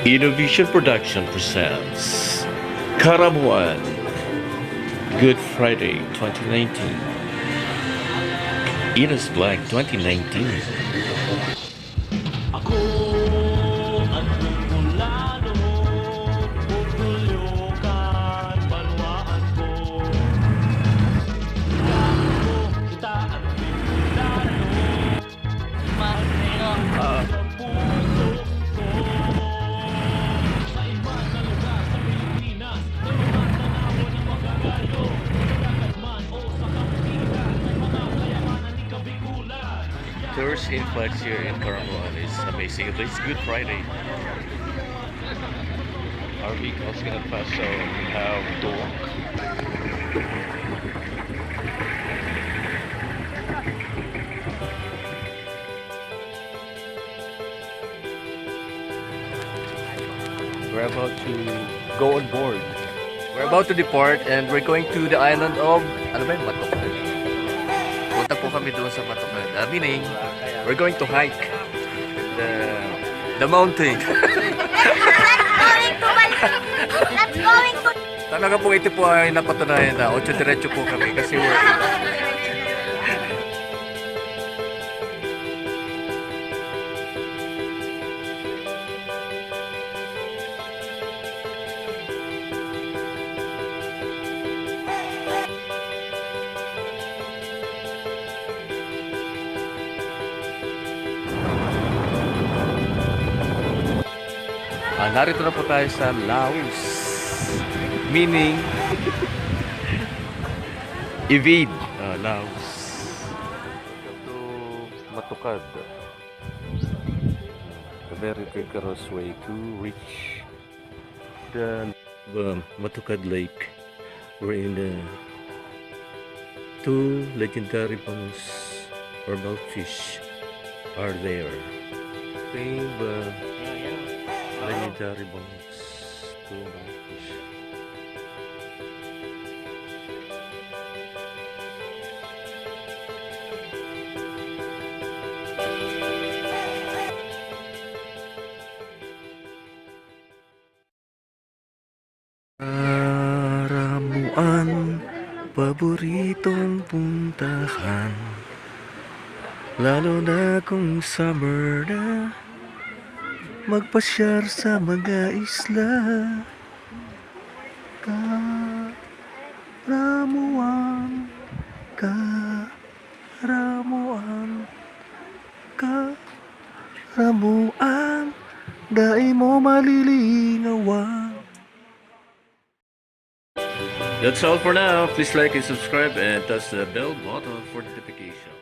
Innovation Production presents Caramoan Good Friday 2019. Ino'sVLOG 2019. Ako ang Bicolano, Bugulyokan, Banwaan ko. Kita ang Bicolano, Manila ang puso ko. Sa iba na lugar sa Pilipinas, may mga tanawan ng magagayo. Dagat man o sa Camarines, may mga kayamanan ni Kabikulan. Tourist influx here in Caramoan is amazing. It's Good Friday. Our vehicle's gonna pass, so we have to walk. We're about to go on board. We're about to depart and we're going to the island of, ano ba yun? Matokad. Punta po kami doon sa Matokad. Meaning, we're going to hike the mountain. Let's going to Talaga po ito po ay napatunayan na 8 diretso po kami kasi we're narito na po tayo sa Laos. Meaning, evade Laos. Ito, Matukad. A very vigorous way to reach the Matukad Lake, wherein the two legendary bones or milkfish are there. Same legendary bones, two milkfish. Caramoan, paboritong puntahan, lalo na kung summer na, magpasyar sa mga isla. Caramoan, Caramoan, Caramoan, dai mo malilingawan. That's all for now. Please like and subscribe and touch the bell button for notification.